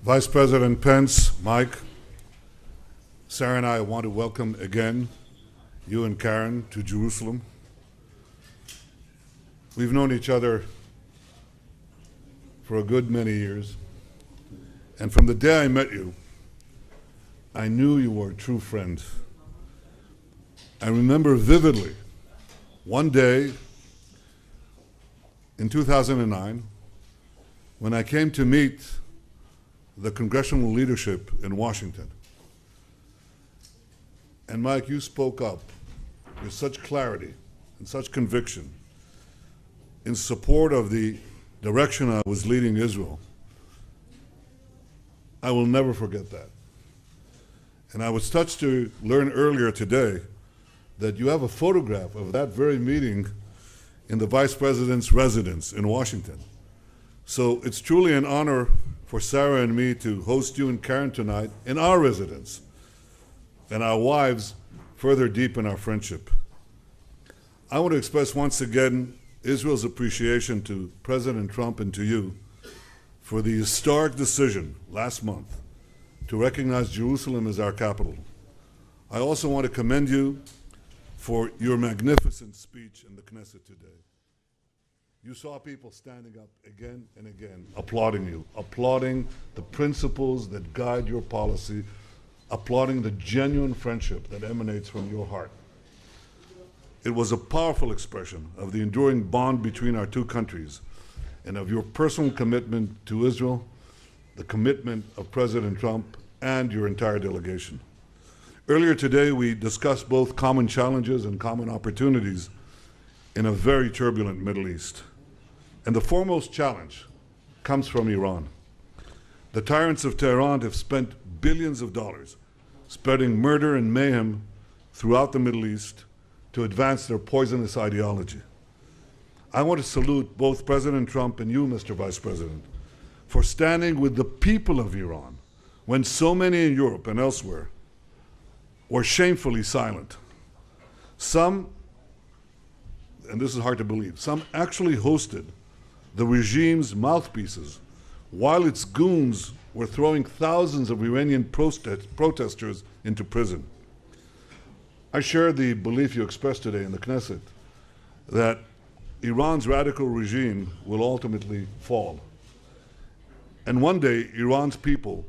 Vice President Pence, Mike, Sarah and I want to welcome again you and Karen to Jerusalem. We've known each other for a good many years, and from the day I met you, I knew you were a true friend. I remember vividly one day in 2009 when I came to meet the congressional leadership in Washington. And Mike, you spoke up with such clarity and such conviction in support of the direction I was leading Israel. I will never forget that. And I was touched to learn earlier today that you have a photograph of that very meeting in the Vice President's residence in Washington. So it's truly an honor for Sarah and me to host you and Karen tonight in our residence, and our wives further deepen our friendship. I want to express once again Israel's appreciation to President Trump and to you for the historic decision last month to recognize Jerusalem as our capital. I also want to commend you for your magnificent speech in the Knesset today. You saw people standing up again and again, applauding you, applauding the principles that guide your policy, applauding the genuine friendship that emanates from your heart. It was a powerful expression of the enduring bond between our two countries and of your personal commitment to Israel, the commitment of President Trump and your entire delegation. Earlier today, we discussed both common challenges and common opportunities in a very turbulent Middle East. And the foremost challenge comes from Iran. The tyrants of Tehran have spent billions of dollars spreading murder and mayhem throughout the Middle East to advance their poisonous ideology. I want to salute both President Trump and you, Mr. Vice President, for standing with the people of Iran when so many in Europe and elsewhere were shamefully silent. Some, and this is hard to believe, some actually hosted the regime's mouthpieces while its goons were throwing thousands of Iranian protesters into prison. I share the belief you expressed today in the Knesset that Iran's radical regime will ultimately fall. And one day, Iran's people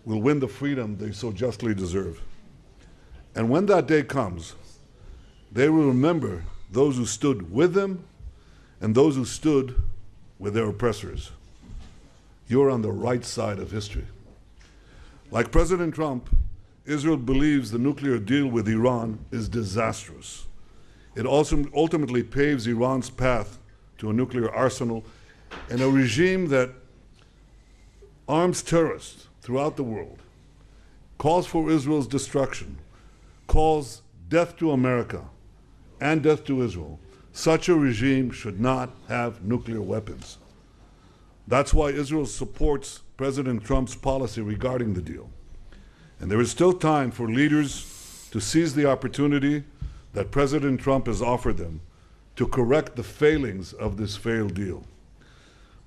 will win the freedom they so justly deserve. And when that day comes, they will remember those who stood with them and those who stood with their oppressors. You're on the right side of history. Like President Trump, Israel believes the nuclear deal with Iran is disastrous. It also ultimately paves Iran's path to a nuclear arsenal and a regime that arms terrorists throughout the world, calls for Israel's destruction, calls death to America and death to Israel. Such a regime should not have nuclear weapons. That's why Israel supports President Trump's policy regarding the deal. And there is still time for leaders to seize the opportunity that President Trump has offered them to correct the failings of this failed deal.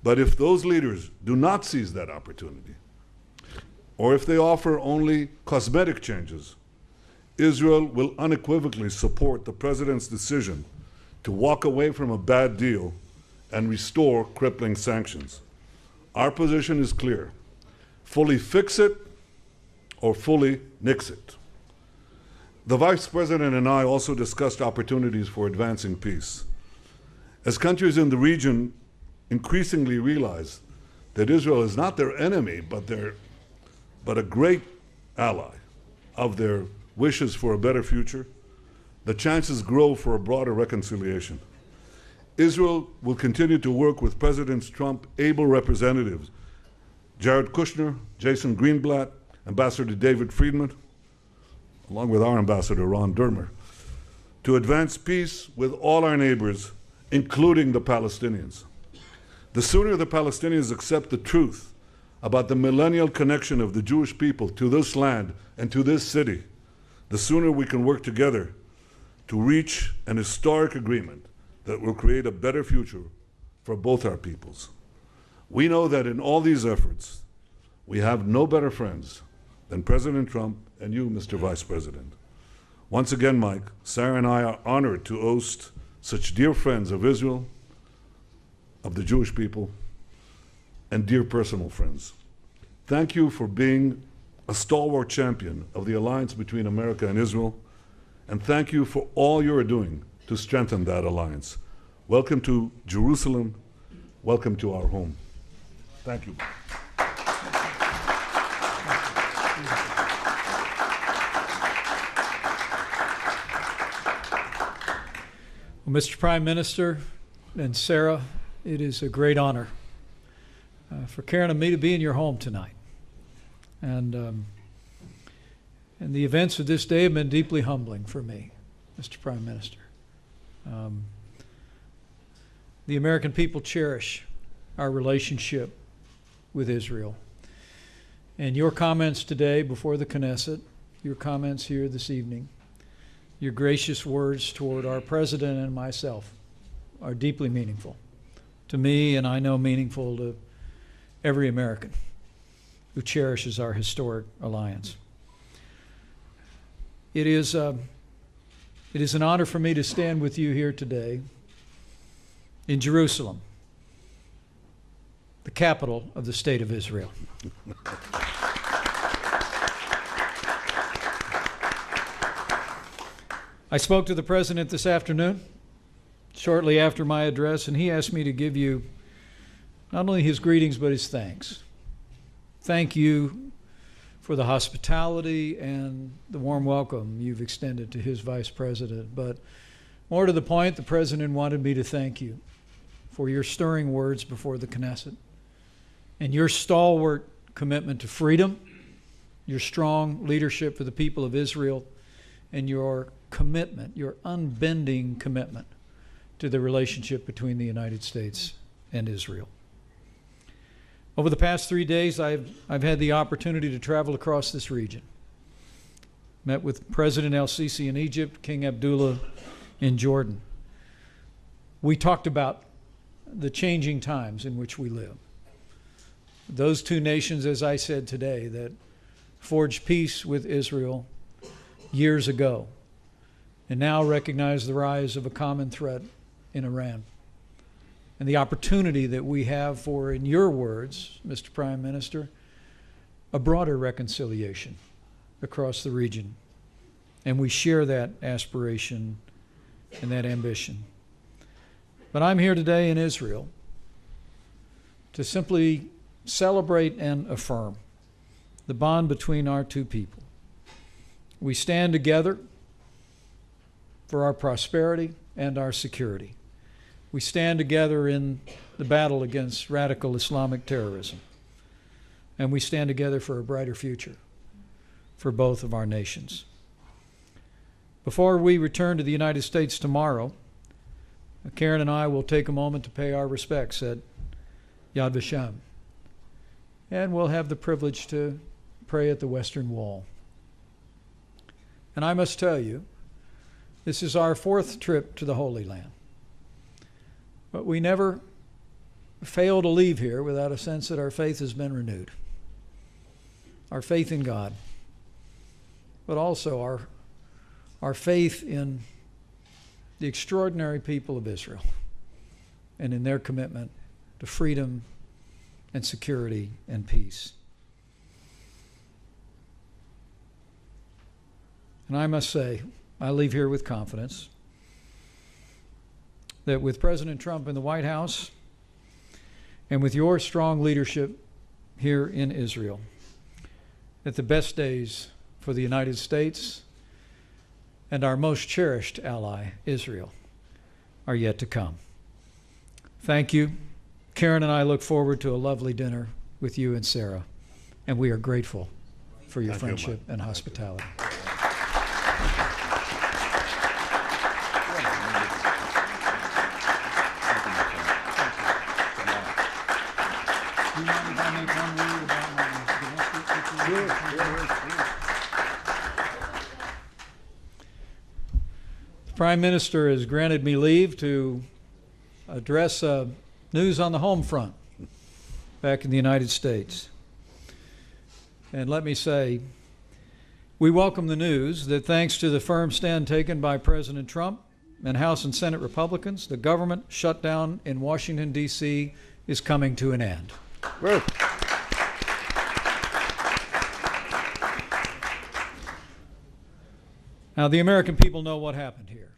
But if those leaders do not seize that opportunity, or if they offer only cosmetic changes, Israel will unequivocally support the president's decision to walk away from a bad deal and restore crippling sanctions. Our position is clear: fully fix it or fully nix it. The Vice President and I also discussed opportunities for advancing peace. As countries in the region increasingly realize that Israel is not their enemy, but a great ally of their wishes for a better future, the chances grow for a broader reconciliation. Israel will continue to work with President Trump's able representatives, Jared Kushner, Jason Greenblatt, Ambassador David Friedman, along with our ambassador, Ron Dermer, to advance peace with all our neighbors, including the Palestinians. The sooner the Palestinians accept the truth about the millennial connection of the Jewish people to this land and to this city, the sooner we can work together to reach an historic agreement that will create a better future for both our peoples. We know that in all these efforts, we have no better friends than President Trump and you, Mr. Vice President. Once again, Mike, Sarah and I are honored to host such dear friends of Israel, of the Jewish people, and dear personal friends. Thank you for being a stalwart champion of the alliance between America and Israel, and thank you for all you are doing to strengthen that alliance. Welcome to Jerusalem. Welcome to our home. Thank you. Well, Mr. Prime Minister and Sarah, it is a great honor for Karen and me to be in your home tonight. And the events of this day have been deeply humbling for me, Mr. Prime Minister. The American people cherish our relationship with Israel. And your comments today before the Knesset, your comments here this evening, your gracious words toward our president and myself are deeply meaningful to me, and I know meaningful to every American who cherishes our historic alliance. It is an honor for me to stand with you here today in Jerusalem, the capital of the state of Israel. I spoke to the president this afternoon, shortly after my address, and he asked me to give you not only his greetings, but his thanks. Thank you for the hospitality and the warm welcome you've extended to his vice president. But more to the point, the president wanted me to thank you for your stirring words before the Knesset and your stalwart commitment to freedom, your strong leadership for the people of Israel, and your commitment, your unbending commitment to the relationship between the United States and Israel. Over the past 3 days, I've had the opportunity to travel across this region. Met with President el-Sisi in Egypt, King Abdullah in Jordan. We talked about the changing times in which we live. Those two nations, as I said today, that forged peace with Israel years ago and now recognize the rise of a common threat in Iran. And the opportunity that we have for, in your words, Mr. Prime Minister, a broader reconciliation across the region. And we share that aspiration and that ambition. But I'm here today in Israel to simply celebrate and affirm the bond between our two people. We stand together for our prosperity and our security. We stand together in the battle against radical Islamic terrorism. And we stand together for a brighter future for both of our nations. Before we return to the United States tomorrow, Karen and I will take a moment to pay our respects at Yad Vashem. And we'll have the privilege to pray at the Western Wall. And I must tell you, this is our 4th trip to the Holy Land. But we never fail to leave here without a sense that our faith has been renewed. Our faith in God, but also our faith in the extraordinary people of Israel and in their commitment to freedom and security and peace. And I must say, I leave here with confidence that with President Trump in the White House and with your strong leadership here in Israel, that the best days for the United States and our most cherished ally, Israel, are yet to come. Thank you. Karen and I look forward to a lovely dinner with you and Sarah, and we are grateful for your friendship and hospitality. The Prime Minister has granted me leave to address news on the home front back in the United States. And let me say, we welcome the news that thanks to the firm stand taken by President Trump and House and Senate Republicans, the government shutdown in Washington, D.C. is coming to an end. Well, now, the American people know what happened here.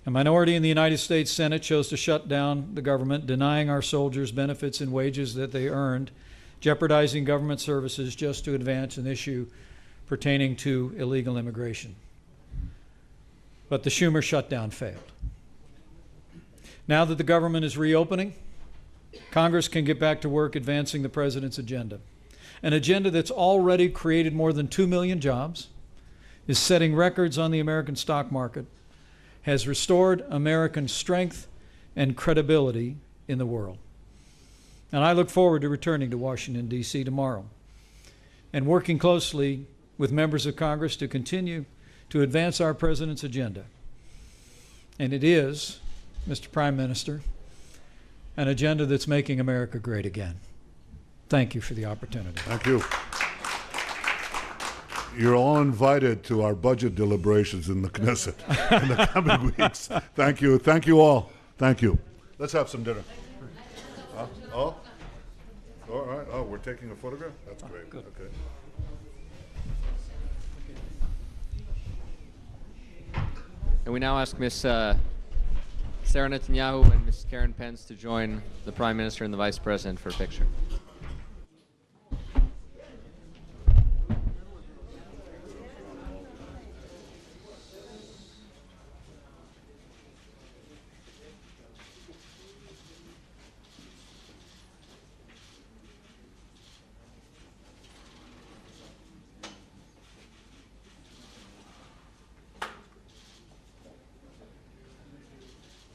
A minority in the United States Senate chose to shut down the government, denying our soldiers benefits and wages that they earned, jeopardizing government services just to advance an issue pertaining to illegal immigration. But the Schumer shutdown failed. Now that the government is reopening, Congress can get back to work advancing the president's agenda. An agenda that's already created more than 2 million jobs, is setting records on the American stock market, has restored American strength and credibility in the world. And I look forward to returning to Washington, D.C. tomorrow and working closely with members of Congress to continue to advance our president's agenda. And it is, Mr. Prime Minister, an agenda that's making America great again. Thank you for the opportunity. thank you. You're all invited to our budget deliberations in the Knesset in the coming weeks. Thank you. Thank you all. Thank you. Let's have some dinner. Oh? All right. Oh, we're taking a photograph? That's great. Good. Okay. And we now ask Ms. Sarah Netanyahu and Ms. Karen Pence to join the Prime Minister and the Vice President for a picture.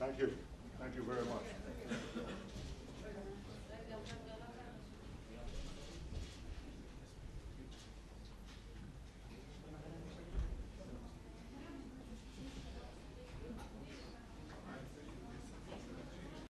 Thank you. Thank you very much.